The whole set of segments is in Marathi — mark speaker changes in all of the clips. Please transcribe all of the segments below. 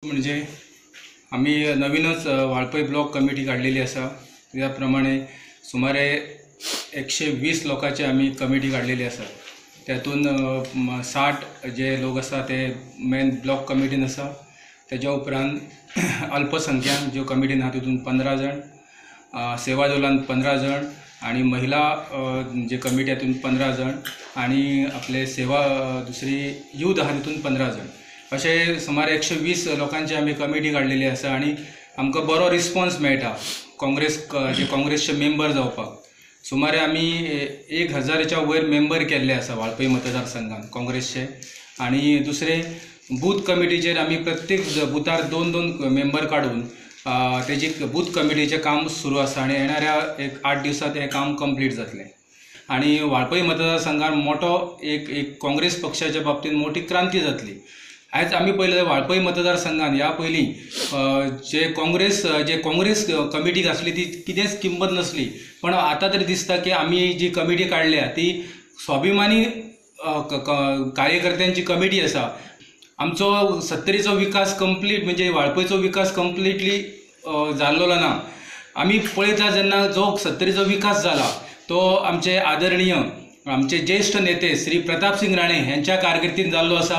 Speaker 1: म्हणजे आम्ही नवीनच वाळपई ब्लॉक कमिटी काढलेली असा. त्याप्रमाणे सुमारे 120 लोकांची आम्ही कमिटी काढलेली असा. त्यातून 60 जे लोक असा ते मेन ब्लॉक कमिटीन असा. त्याच्या उपरांत अल्पसंख्याक जो कमिटीन हा तितून 15 जण, सेवा दलान 15 जण आणि महिला जे कमिटी तितून 15 जण आणि आपले सेवा दुसरी यूथ हा तितून 15 जण असे सुमारे 120 लोकांची आम्ही कमिटी काढलेली असा. आणि आमकां बरो रिस्पॉन्स मेळटा काँग्रेसचे मेंबर जावपाक. सुमारे आम्ही 1000च्या वयर मेंबर केल्ले असा वाळपई मतदारसंघात काँग्रेसचे. आणि दुसरे बूथ कमिटीचेर आम्ही प्रत्येक बुथार 2-2 मेंबर काढून तेजी बूथ कमिटीचे काम सुरू आसा आणि येणाऱ्या 8 दिवसात हे काम कंप्लीट जातले. आणि वाळपई मतदारसंघात मोठो एक काँग्रेस पक्षाच्या बाबतीत मोठी क्रांती जातली. आज आम्ही पहिले वाळपई मतदारसंघात या पयलीं जे काँग्रेस कमिटी आसली ती कितेंच किंमत नसली. पण आता तरी दिसता की आम्ही जी कमिटी काढल्या ती स्वाभिमानी कार्यकर्त्यांची कमिटी असा. आमचो 70रीचो विकास कंप्लीट म्हणजे वाळपईचो विकास कंप्लीटली जाल्लो ना. आम्ही पळयता जेन्ना जो 70रीचो विकास जाला तो आमचे आदरणीय आमचे ज्येष्ठ नेते श्री प्रताप सिंग राणे यांच्या कारकिर्दीत जाल्लो असा.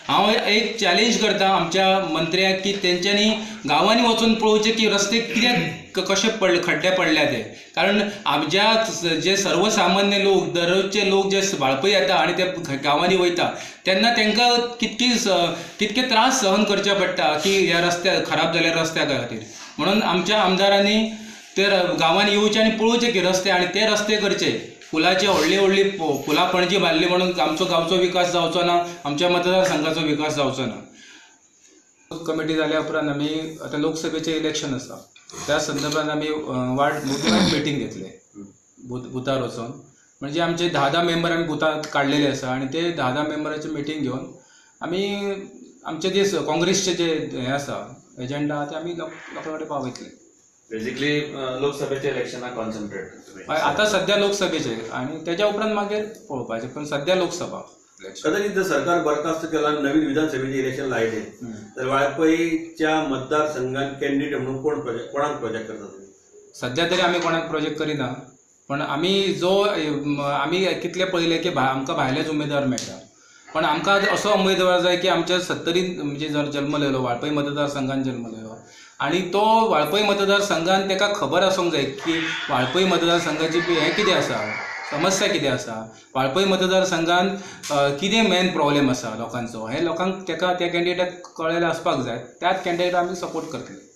Speaker 1: हांव एक चॅलेंज करता आमच्या मंत्र्याक की तेंच्यांनी गांवांनी वचून पळोवचें की रस्ते कित्याक कशे खड्डे पडल्या ते. कारण आमच्या जे सर्वसामान्य लोक दररोजचे लोक जे वाळपई येता आणि ते गांवांनी वयता तेन्ना तांकां कितके त्रास सहन करचे पडटा की ह्या रस्त्या खराब जाल्ल्या रस्त्या खातीर. म्हणून आमच्या आमदारांनी ते गांवांनी येवचे आनी पळोवचे की रस्ते आणि ते रस्ते करचे. पुलाची व्हडली पुलां पणजी बांदली म्हणून आमचो गांवचो विकास जावचो ना, आमच्या मतदारसंघाचो विकास जावचो ना. कमिटी जाल्या उपरांत आमी आतां लोकसभेचें इलेक्शन आसा. त्या संदर्भात आमी वार्ड मिटींग घेतले बुथार वचून. म्हणजे आमचे 10 मेंबर आमी बुथार काडलेले आसा आणि ते 10 मेंबराची मिटींग घेवन आमी आमचे जे काँग्रेसचे जे हे आसा एजेंडा ते आमी लोकां कडेन पावयतले.
Speaker 2: बेसिकली लोकसभेचे इलेक्शनाक कॉन्सन्ट्रेट
Speaker 1: आता सध्या लोकसभेचे आणि त्याच्या उपरांत मागीर पळोवपाचे. पण सध्या लोकसभा.
Speaker 3: कदाचित जर सरकार बरखास्त केला नवीन विधानसभेचे इलेक्शन लायले तर वाळपईच्या मतदारसंघात कॅन्डिडेट म्हणून कोणाक प्रोजेक्ट करता तुम्ही?
Speaker 1: सध्या तरी आम्ही कोणाक प्रोजेक्ट करिना. पण आम्ही कितले पळयले की आमकां भायलेच उमेदवार मेळटा. पण आमकां असो उमेदवार जाय की आमच्या 70रीन म्हणजे जल्मलेलो वाळपई मतदारसंघात जल्मलेलो आणि तो वाळपई मतदारसंघात ताका खबर आसूंक जाय की वाळपई मतदारसंघाची हें कितें आसा, समस्या कितें आसा, वाळपई मतदारसंघात कितें मेन प्रॉब्लेम आसा लोकांचो, हे लोकांक त्या कॅन्डिडेटाक कळलेलें आसपाक जाय. त्याच कॅन्डिडेटाक आमी सपोर्ट करतले.